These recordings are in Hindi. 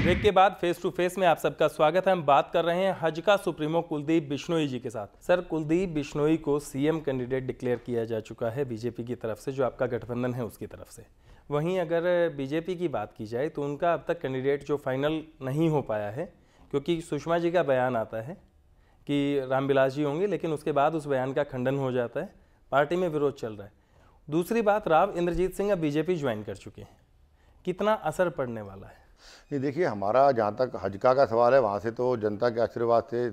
ब्रेक के बाद फेस टू फेस में आप सबका स्वागत है। हम बात कर रहे हैं हज का सुप्रीमो कुलदीप बिश्नोई जी के साथ। सर, कुलदीप बिश्नोई को सीएम कैंडिडेट डिक्लेयर किया जा चुका है बीजेपी की तरफ से, जो आपका गठबंधन है उसकी तरफ से। वहीं अगर बीजेपी की बात की जाए तो उनका अब तक कैंडिडेट जो फाइनल नहीं हो पाया है, क्योंकि सुषमा जी का बयान आता है कि रामविलास जी होंगे, लेकिन उसके बाद उस बयान का खंडन हो जाता है, पार्टी में विरोध चल रहा है। दूसरी बात, राव इंद्रजीत सिंह अब बीजेपी ज्वाइन कर चुके हैं, कितना असर पड़ने वाला है? नहीं, देखिए, हमारा जहाँ तक हजका का सवाल है, वहाँ से तो जनता के आशीर्वाद से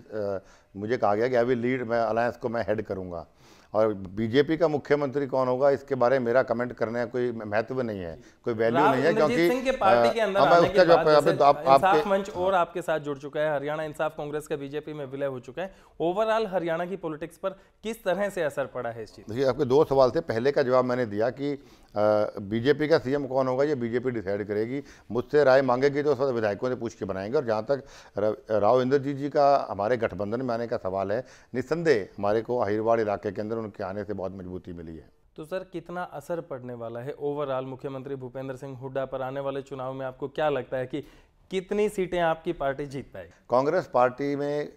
मुझे कहा गया कि अभी लीड मैं अलायंस को मैं हेड करूँगा, और बीजेपी का मुख्यमंत्री कौन होगा इसके बारे में मेरा कमेंट करने का कोई महत्व नहीं है, कोई वैल्यू नहीं है, क्योंकि सिंह के पार्टी के अंदर आने के बाद इंसाफ मंच और आपके साथ जुड़ चुका है, हरियाणा इंसाफ कांग्रेस का बीजेपी में विलय हो चुका है। ओवरऑल हरियाणा की पॉलिटिक्स पर किस तरह से असर पड़ा है इस चीज? देखिए, आपके दो सवाल थे। पहले का जवाब मैंने दिया कि बीजेपी का सीएम कौन होगा ये बीजेपी डिसाइड करेगी। मुझसे राय मांगेगी तो सब विधायकों से पूछ के बनाएंगे। और जहाँ तक राव इंद्रजीत जी का हमारे गठबंधन में आने का सवाल है, निस्संदेह हमारे को अहिरवाड़ इलाके के अंदर उनके आने से बहुत मजबूती मिली है। तो सर, कितना असर पड़ने वाला है ओवरऑल मुख्यमंत्री भूपेंद्र सिंह हुड्डा पर आने वाले चुनाव में? आपको क्या लगता है कि कितनी सीटें आपकी पार्टी जीत पाएगी? कांग्रेस पार्टी में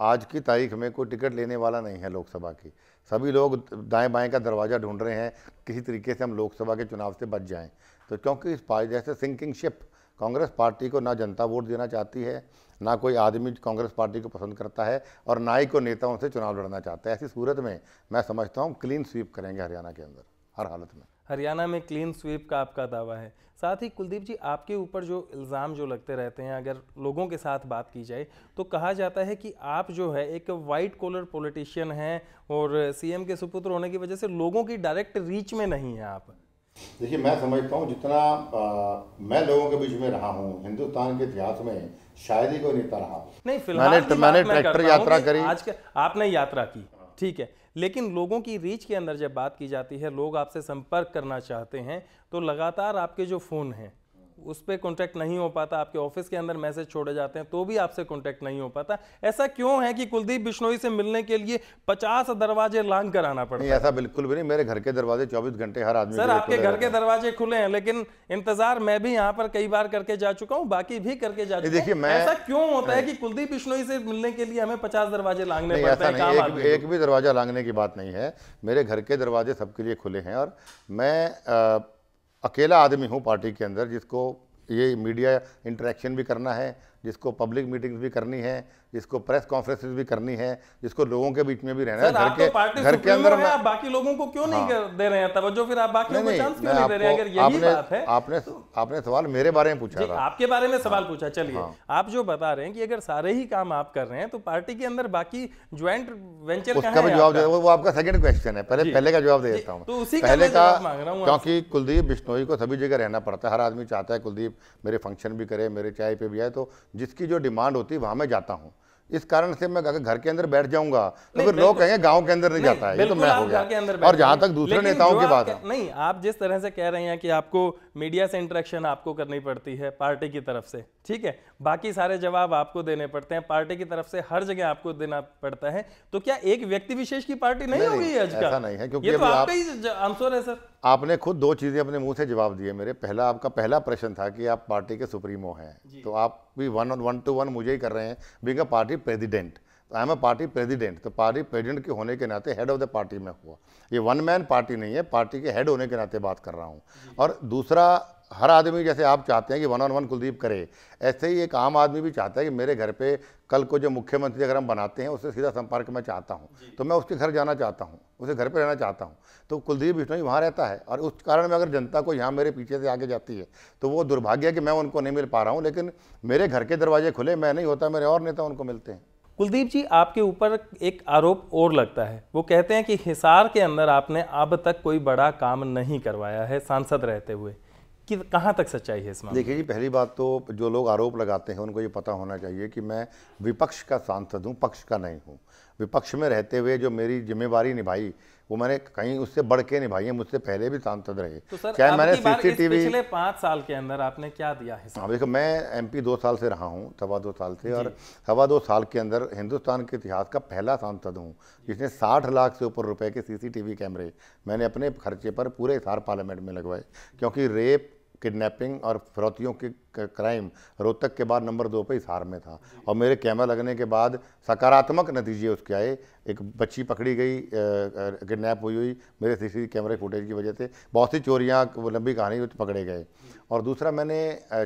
आज की तारीख में कोई टिकट लेने वाला नहीं है लोकसभा की। सभी लोग दाएं बाएं का दरवाज़ा ढूंढ रहे हैं, किसी तरीके से हम लोकसभा के चुनाव से बच जाएं। तो क्योंकि इस पार्टी जैसे सिंकिंग शिप, कांग्रेस पार्टी को ना जनता वोट देना चाहती है, ना कोई आदमी कांग्रेस पार्टी को पसंद करता है, और ना ही कोई नेताओं से चुनाव लड़ना चाहता है। ऐसी सूरत में मैं समझता हूँ क्लीन स्वीप करेंगे हरियाणा के अंदर हर हालत में। हरियाणा में क्लीन स्वीप का आपका दावा है। साथ ही कुलदीप जी, आपके ऊपर जो इल्ज़ाम जो लगते रहते हैं, अगर लोगों के साथ बात की जाए तो कहा जाता है कि आप जो है एक वाइट कॉलर पॉलिटिशियन हैं, और सीएम के सुपुत्र होने की वजह से लोगों की डायरेक्ट रीच में नहीं है आप। देखिए, मैं समझता हूँ जितना मैं लोगों के बीच में रहा हूँ हिंदुस्तान के इतिहास में, शायद ही कोई नेता रहा। नहीं, फिलहाल मैंने ट्रैक्टर यात्रा करी। आज के आपने यात्रा की, ठीक है, लेकिन लोगों की रीच के अंदर जब बात की जाती है, लोग आपसे संपर्क करना चाहते हैं, तो लगातार आपके जो फोन हैं उस पर कॉन्टैक्ट नहीं हो पाता, आपके ऑफिस के अंदर मैसेज छोड़े जाते हैं तो भी आपसे कॉन्टैक्ट नहीं हो पाता। ऐसा क्यों है कि कुलदीप बिश्नोई से मिलने के लिए 50 दरवाजे लांग कर आना पड़ता है? नहीं, ऐसा बिल्कुल भी नहीं। मेरे घर के दरवाजे 24 घंटे हर आदमी। सर, आपके घर के दरवाजे खुले हैं, लेकिन इंतजार मैं भी यहाँ पर कई बार करके जा चुका हूँ, बाकी भी करके जा चुका हूँ। देखिए, ऐसा क्यों होता है कि कुलदीप बिश्नोई से मिलने के लिए हमें 50 दरवाजे लांगने पड़ते हैं? एक भी दरवाजा लांगने की बात नहीं है। मेरे घर के दरवाजे सबके लिए खुले हैं, और मैं अकेला आदमी हूँ पार्टी के अंदर जिसको ये मीडिया इंटरेक्शन भी करना है, जिसको पब्लिक मीटिंग्स भी करनी है, जिसको प्रेस कॉन्फ्रेंसेस भी करनी है, जिसको लोगों के बीच में भी रहना है। घर के अंदर आप बाकी लोगों को क्यों नहीं दे रहे हैं तवज्जो? फिर आप बाकियों को चांस क्यों नहीं दे रहे हैं? अगर यही बात है, आपने सवाल मेरे बारे में पूछा था। आपके बारे में सवाल पूछा। चलिए, आप जो बता रहे हैं कि अगर सारे ही काम आप कर रहे हैं तो पार्टी के अंदर बाकी ज्वाइंट वेंचर उसका भी जवाब दे, वो आपका सेकंड क्वेश्चन है। पहले का जवाब दे देता हूँ। पहले का, क्योंकि कुलदीप बिश्नोई को सभी जगह रहना पड़ता है। हर आदमी चाहता है कुलदीप मेरे फंक्शन भी करे, मेरे चाय पे भी आए, तो जिसकी जो डिमांड होती है वहां मैं जाता हूं। इस कारण से मैं अगर घर के अंदर बैठ जाऊंगा तो फिर लोग कहेंगे गांव के अंदर नहीं जाता है। ये तो मैं हो गया। और जहां तक दूसरे नेताओं की बात है, नहीं, आप जिस तरह से कह रहे हैं कि आपको मीडिया से इंटरेक्शन आपको करनी पड़ती है पार्टी की तरफ से, ठीक है, बाकी सारे जवाब आपको देने पड़ते हैं पार्टी की तरफ से, हर जगह आपको देना पड़ता है, तो क्या एक व्यक्ति विशेष की पार्टी नहीं होगी? ऐसा नहीं है, क्योंकि ये तो आपका ही आंसर है सर। आपने खुद दो चीजें अपने मुंह से जवाब दिए मेरे। पहला, आपका पहला प्रश्न था कि आप पार्टी के सुप्रीमो हैं, तो आप भी 1-on-1 मुझे ही कर रहे हैं, being a party president. I am a party president, तो पार्टी प्रेसिडेंट के होने के नाते हेड ऑफ द पार्टी में हुआ। ये वन मैन पार्टी नहीं है, पार्टी के हेड होने के नाते बात कर रहा हूँ। और दूसरा, हर आदमी जैसे आप चाहते हैं कि 1-on-1 कुलदीप करे, ऐसे ही एक आम आदमी भी चाहता है कि मेरे घर पे कल को जो मुख्यमंत्री अगर हम बनाते हैं उससे सीधा संपर्क मैं चाहता हूं, तो मैं उसके घर जाना चाहता हूं, उसे घर पे रहना चाहता हूं। तो कुलदीप बिश्नोई वहाँ रहता है, और उस कारण में अगर जनता को यहाँ मेरे पीछे से आगे जाती है तो वो दुर्भाग्य है कि मैं उनको नहीं मिल पा रहा हूँ। लेकिन मेरे घर के दरवाजे खुले, मैं नहीं होता, मेरे और नेता उनको मिलते हैं। कुलदीप जी, आपके ऊपर एक आरोप और लगता है। वो कहते हैं कि हिसार के अंदर आपने अब तक कोई बड़ा काम नहीं करवाया है सांसद रहते हुए, कि कहाँ तक सच्चाई है इसमें? देखिए जी, पहली बात तो जो लोग आरोप लगाते हैं उनको ये पता होना चाहिए कि मैं विपक्ष का सांसद हूँ, पक्ष का नहीं हूँ। विपक्ष में रहते हुए जो मेरी जिम्मेवारी निभाई वो मैंने कहीं उससे बढ़ के निभाई है। मुझसे पहले भी सांसद रहे। तो सर, चाहे मैंने सीसीटीवी पिछले 5 साल के अंदर आपने क्या दिया है? हाँ, देखो, मैं एमपी 2 साल से रहा हूँ, 2.25 साल से, और 2.25 साल के अंदर हिंदुस्तान के इतिहास का पहला सांसद हूँ जिसने 60 लाख से ऊपर रुपए के सीसीटीवी कैमरे मैंने अपने खर्चे पर पूरे हिसार पार्लियामेंट में लगवाए। क्योंकि रेप, किडनैपिंग और फिरौतियों की क्राइम रोहतक के बाद नंबर 2 पे हिसार में था। और मेरे कैमरा लगने के बाद सकारात्मक नतीजे उसके आए। एक बच्ची पकड़ी गई, किडनैप हुई मेरे सीसीटीवी कैमरे फुटेज की वजह से। बहुत सी चोरियाँ, वो लंबी कहानी, पकड़े गए। और दूसरा, मैंने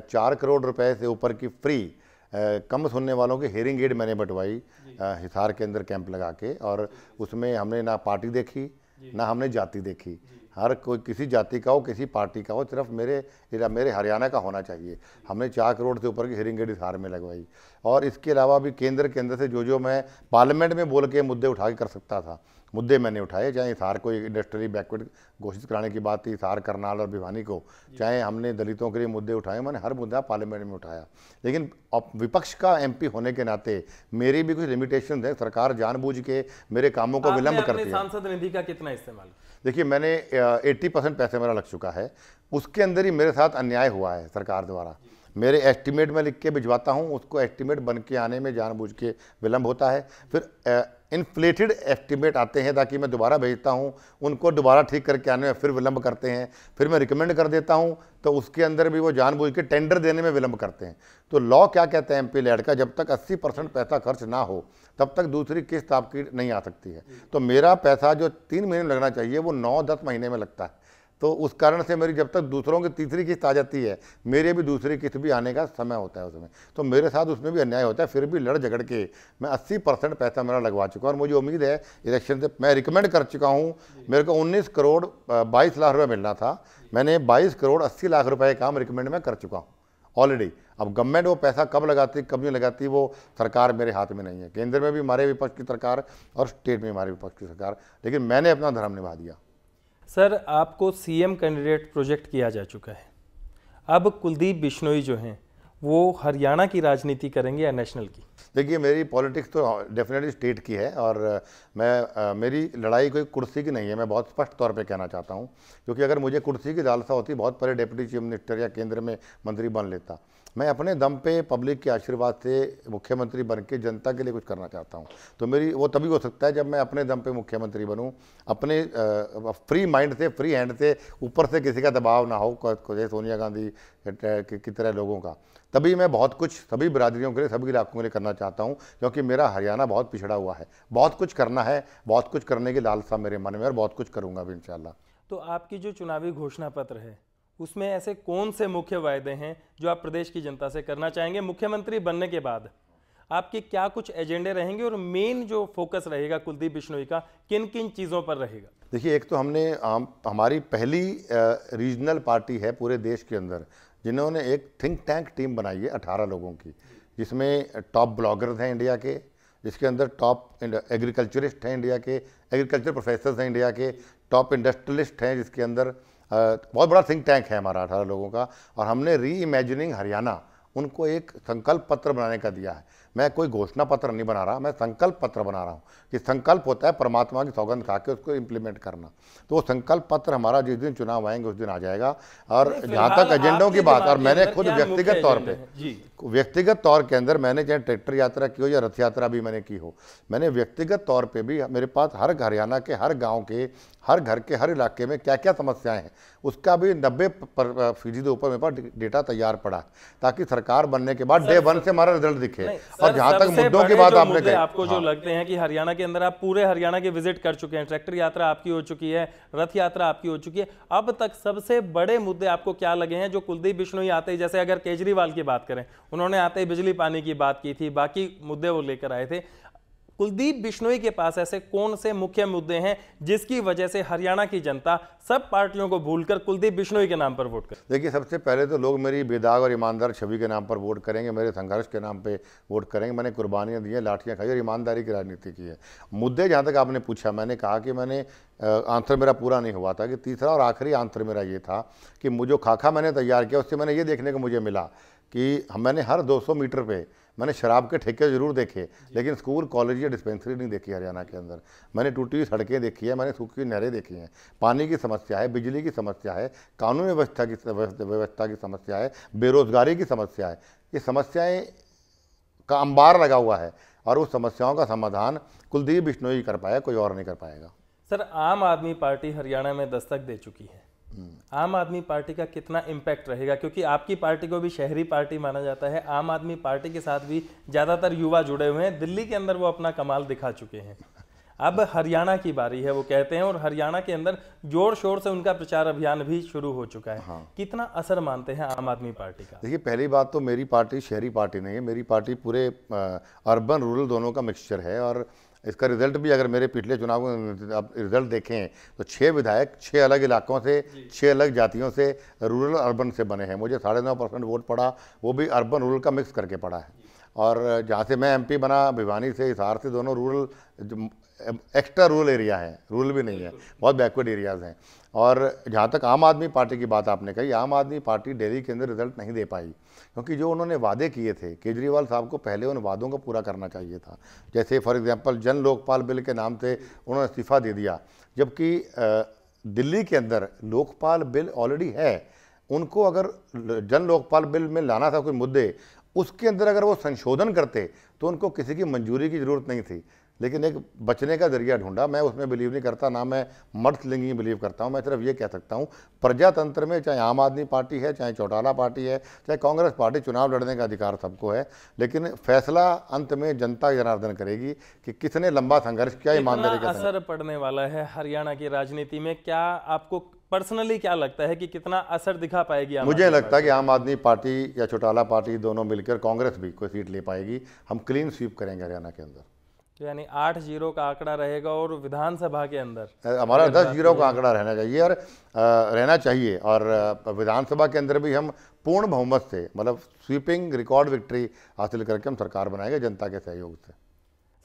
4 करोड़ रुपए से ऊपर की फ्री कम सुनने वालों की हेयरिंग एड मैंने बंटवाई हिसार के अंदर कैंप लगा के। और उसमें हमने ना पार्टी देखी ना हमने जाति देखी। हर कोई किसी जाति का हो, किसी पार्टी का हो, सिर्फ मेरे हरियाणा का होना चाहिए। हमने 4 करोड़ से ऊपर की हेयरिंग एड हिसार में लगवाई। और इसके अलावा भी केंद्र के अंदर से जो मैं पार्लियामेंट में बोल के मुद्दे उठा के कर सकता था, मुद्दे मैंने उठाए। चाहे हिसार को इंडस्ट्रियली बैकवर्ड घोषित कराने की बात थी, हिसार, करनाल और भिवानी को, चाहे हमने दलितों के लिए मुद्दे उठाए, मैंने हर मुद्दा पार्लियामेंट में उठाया। लेकिन विपक्ष का एमपी होने के नाते मेरी भी कुछ लिमिटेशन है। सरकार जानबूझ के मेरे कामों को विलंब करती है। सांसद निधि का कितना इस्तेमाल? देखिए, मैंने 80% पैसे मेरा लग चुका है। उसके अंदर ही मेरे साथ अन्याय हुआ है सरकार द्वारा। मेरे एस्टीमेट में लिख के भिजवाता हूं, उसको एस्टीमेट बन के आने में जानबूझ के विलंब होता है। फिर इन्फ्लेटेड एस्टीमेट आते हैं ताकि मैं दोबारा भेजता हूं, उनको दोबारा ठीक करके आने में फिर विलंब करते हैं। फिर मैं रिकमेंड कर देता हूं तो उसके अंदर भी वो जानबूझ के टेंडर देने में विलंब करते हैं। तो लॉ क्या कहता है एमपी लैड का, जब तक 80% पैसा खर्च ना हो तब तक दूसरी किस्त आपकी नहीं आ सकती है। तो मेरा पैसा जो 3 महीने में लगना चाहिए वो 9-10 महीने में लगता है। तो उस कारण से मेरी जब तक दूसरों की तीसरी किस्त आ जाती है, मेरे भी दूसरी किस्त भी आने का समय होता है उसमें। तो मेरे साथ उसमें भी अन्याय होता है। फिर भी लड़ झगड़ के मैं 80% पैसा मेरा लगवा चुका हूँ। और मुझे उम्मीद है इलेक्शन से मैं रिकमेंड कर चुका हूँ। मेरे को 19 करोड़ 22 लाख रुपये मिलना था, मैंने 22 करोड़ 80 लाख रुपये काम रिकमेंड में कर चुका हूँ ऑलरेडी। अब गवर्नमेंट वो पैसा कब लगाती कब नहीं लगाती वो सरकार मेरे हाथ में नहीं है। केंद्र में भी हमारे विपक्ष की सरकार और स्टेट में हमारे विपक्ष की सरकार, लेकिन मैंने अपना धर्म निभा दिया। सर, आपको सीएम कैंडिडेट प्रोजेक्ट किया जा चुका है। अब कुलदीप बिश्नोई जो हैं वो हरियाणा की राजनीति करेंगे या नेशनल की? देखिए, मेरी पॉलिटिक्स तो डेफिनेटली स्टेट की है। और मेरी लड़ाई कोई कुर्सी की नहीं है, मैं बहुत स्पष्ट तौर पे कहना चाहता हूँ। क्योंकि अगर मुझे कुर्सी की लालसा होती, बहुत बड़े डिप्टी चीफ मिनिस्टर या केंद्र में मंत्री बन लेता। मैं अपने दम पे पब्लिक के आशीर्वाद से मुख्यमंत्री बन के जनता के लिए कुछ करना चाहता हूँ। तो मेरी वो तभी हो सकता है जब मैं अपने दम पे मुख्यमंत्री बनूँ, अपने फ्री माइंड से, फ्री हैंड से, ऊपर से किसी का दबाव ना हो, जैसे सोनिया गांधी की तरह लोगों का। तभी मैं बहुत कुछ सभी बिरादरियों के लिए, सभी इलाकों के लिए करना चाहता हूँ। क्योंकि मेरा हरियाणा बहुत पिछड़ा हुआ है, बहुत कुछ करना है, बहुत कुछ करने की लालसा मेरे मन में, और बहुत कुछ करूँगा भी इंशाल्लाह। तो आपकी जो चुनावी घोषणा पत्र है उसमें ऐसे कौन से मुख्य वायदे हैं जो आप प्रदेश की जनता से करना चाहेंगे? मुख्यमंत्री बनने के बाद आपके क्या कुछ एजेंडे रहेंगे और मेन जो फोकस रहेगा कुलदीप बिश्नोई का किन किन चीज़ों पर रहेगा? देखिए, एक तो हमारी पहली रीजनल पार्टी है पूरे देश के अंदर जिन्होंने एक थिंक टैंक टीम बनाई है 18 लोगों की, जिसमें टॉप ब्लॉगर्स हैं इंडिया के, जिसके अंदर टॉप एग्रीकल्चरिस्ट हैं इंडिया के, एग्रीकल्चर प्रोफेसर्स हैं इंडिया के, टॉप इंडस्ट्रियलिस्ट हैं, जिसके अंदर बहुत बड़ा थिंक टैंक है हमारा 18 लोगों का। और हमने री इमेजिनिंग हरियाणा उनको एक संकल्प पत्र बनाने का दिया है। मैं कोई घोषणा पत्र नहीं बना रहा, मैं संकल्प पत्र बना रहा हूँ। कि संकल्प होता है परमात्मा की सौगंध खा के उसको इम्प्लीमेंट करना। तो वो संकल्प पत्र हमारा जिस दिन चुनाव आएंगे उस दिन आ जाएगा। और जहाँ तक एजेंडों की बात, और मैंने खुद व्यक्तिगत तौर के अंदर मैंने चाहे ट्रैक्टर यात्रा की हो या रथ यात्रा भी मैंने की हो, मैंने व्यक्तिगत तौर पे भी, मेरे पास हर हरियाणा के हर गांव के हर घर के हर इलाके में क्या क्या समस्याएं हैं उसका भी 90% ऊपर मेरे पास डेटा तैयार पड़ा है, ताकि सरकार बनने के बाद डे 1 से हमारा रिजल्ट दिखे। और जहां तक मुद्दों की बात आपने कही, आपको जो लगते हैं कि हरियाणा के अंदर आप पूरे हरियाणा के विजिट कर चुके हैं, ट्रैक्टर यात्रा आपकी हो चुकी है, रथ यात्रा आपकी हो चुकी है, अब तक सबसे बड़े मुद्दे आपको क्या लगे हैं जो कुलदीप बिश्नोई आते ही, जैसे अगर केजरीवाल की बात करें, उन्होंने आते ही बिजली पानी की बात की थी, बाकी मुद्दे वो लेकर आए थे, कुलदीप बिश्नोई के पास ऐसे कौन से मुख्य मुद्दे हैं जिसकी वजह से हरियाणा की जनता सब पार्टियों को भूलकर कुलदीप बिश्नोई के नाम पर वोट करे? देखिए, सबसे पहले तो लोग मेरी बेदाग और ईमानदार छवि के नाम पर वोट करेंगे, मेरे संघर्ष के नाम पे वोट करेंगे। मैंने कुर्बानियां दी हैं, लाठियां खाई और ईमानदारी की राजनीति की है। मुद्दे जहाँ तक आपने पूछा, मैंने कहा कि मैंने आंसर मेरा पूरा नहीं हुआ था कि तीसरा और आखिरी आंसर मेरा ये था कि मुझे खाका मैंने तैयार किया, उससे मैंने ये देखने को मुझे मिला कि मैंने हर 200 मीटर पे मैंने शराब के ठेके जरूर देखे, लेकिन स्कूल, कॉलेज या डिस्पेंसरी नहीं देखी हरियाणा के अंदर। मैंने टूटी हुई सड़कें देखी है, मैंने सूखी नहरें देखी हैं, पानी की समस्या है, बिजली की समस्या है, कानून व्यवस्था की समस्या है, बेरोजगारी की समस्या है। ये समस्याएं का अंबार लगा हुआ है और उस समस्याओं का समाधान कुलदीप बिश्नोई कर पाया, कोई और नहीं कर पाएगा। सर, आम आदमी पार्टी हरियाणा में दस्तक दे चुकी है, आम आदमी पार्टी का कितना इम्पैक्ट रहेगा, क्योंकि आपकी पार्टी को भी शहरी पार्टी माना जाता है, आम आदमी पार्टी के साथ भी ज़्यादातर युवा जुड़े हुए हैं, दिल्ली के अंदर वो अपना कमाल दिखा चुके हैं। अब हरियाणा की बारी है वो कहते हैं, और हरियाणा के अंदर जोर शोर से उनका प्रचार अभियान भी शुरू हो चुका है। हाँ। कितना असर मानते हैं आम आदमी पार्टी का? देखिए, पहली बात तो मेरी पार्टी शहरी पार्टी नहीं है, मेरी पार्टी पूरे अर्बन रूरल दोनों का मिक्सचर है। और इसका रिजल्ट भी अगर मेरे पिछले चुनाव आप रिजल्ट देखें तो 6 विधायक 6 अलग इलाकों से 6 अलग जातियों से रूरल अर्बन से बने हैं। मुझे 9.5% वोट पड़ा, वो भी अर्बन रूरल का मिक्स करके पड़ा है। और जहाँ से मैं MP बना, भिवानी से, हिसार से, दोनों रूरल एक्स्ट्रा रूरल एरिया है, रूरल भी नहीं है, बहुत बैकवर्ड एरियाज़ हैं। और जहाँ तक आम आदमी पार्टी की बात आपने कही, आम आदमी पार्टी दिल्ली के अंदर रिजल्ट नहीं दे पाई, क्योंकि जो उन्होंने वादे किए थे, केजरीवाल साहब को पहले उन वादों को पूरा करना चाहिए था। जैसे फॉर एग्जांपल जन लोकपाल बिल के नाम से उन्होंने इस्तीफ़ा दे दिया, जबकि दिल्ली के अंदर लोकपाल बिल ऑलरेडी है। उनको अगर जन लोकपाल बिल में लाना था कोई मुद्दे, उसके अंदर अगर वो संशोधन करते तो उनको किसी की मंजूरी की ज़रूरत नहीं थी, लेकिन एक बचने का जरिया ढूंढा। मैं उसमें बिलीव नहीं करता, ना मैं मर्दलिंगी बिलीव करता हूं। मैं सिर्फ ये कह सकता हूं, प्रजातंत्र में चाहे आम आदमी पार्टी है, चाहे चौटाला पार्टी है, चाहे कांग्रेस पार्टी, चुनाव लड़ने का अधिकार सबको है, लेकिन फैसला अंत में जनता जनार्दन करेगी कि किसने लंबा संघर्ष किया, ईमानदारी का असर पड़ने वाला है हरियाणा की राजनीति में। क्या आपको पर्सनली क्या लगता है कि कितना असर दिखा पाएगी? मुझे लगता है कि आम आदमी पार्टी या चौटाला पार्टी दोनों मिलकर, कांग्रेस भी कोई सीट ले पाएगी। हम क्लीन स्वीप करेंगे हरियाणा के अंदर। तो यानी 8-0 का आंकड़ा रहेगा, और विधानस्भा के अंदर हमारा 10-0 का आंकड़ा रहना चाहिए, और रहना चाहिए। और विधानसभा के अंदर भी हम पूर्ण बहुमत से, मतलब स्वीपिंग रिकॉर्ड विक्ट्री हासिल करके हम सरकार बनाएंगे जनता के सहयोग से।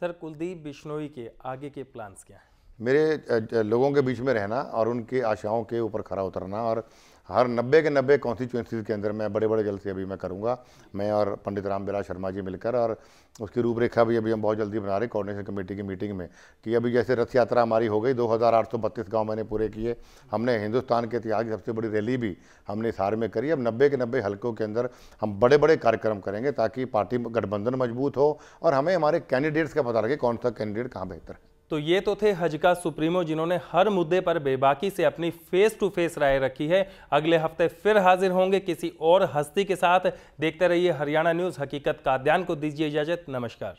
सर, कुलदीप बिश्नोई के आगे के प्लान्स क्या हैं? मेरे लोगों के बीच में रहना और उनकी आशाओं के ऊपर खरा उतरना, और हर 90 के 90 कॉन्स्टिट्यूंसीज के अंदर मैं बड़े बड़े जलसे अभी मैं करूंगा, मैं और पंडित रामविलास शर्मा जी मिलकर। और उसकी रूपरेखा भी अभी हम बहुत जल्दी बना रहे कोऑर्डिनेशन कमेटी की मीटिंग में, कि अभी जैसे रथ यात्रा हमारी हो गई, 2832 गाँव मैंने पूरे किए। हमने हिंदुस्तान के इतिहास की सबसे बड़ी रैली भी हमने हिसार में करी। अब 90 के 90 हलकों के अंदर हम बड़े बड़े कार्यक्रम करेंगे, ताकि पार्टी गठबंधन मजबूत हो और हमें हमारे कैंडिडेट्स का पता लगे कौन सा कैंडिडेट कहाँ बेहतर है। तो ये तो थे हजका सुप्रीमो, जिन्होंने हर मुद्दे पर बेबाकी से अपनी फेस टू फेस राय रखी है। अगले हफ्ते फिर हाजिर होंगे किसी और हस्ती के साथ। देखते रहिए हरियाणा न्यूज़। हकीकत का अध्ययन को दीजिए इजाजत। नमस्कार।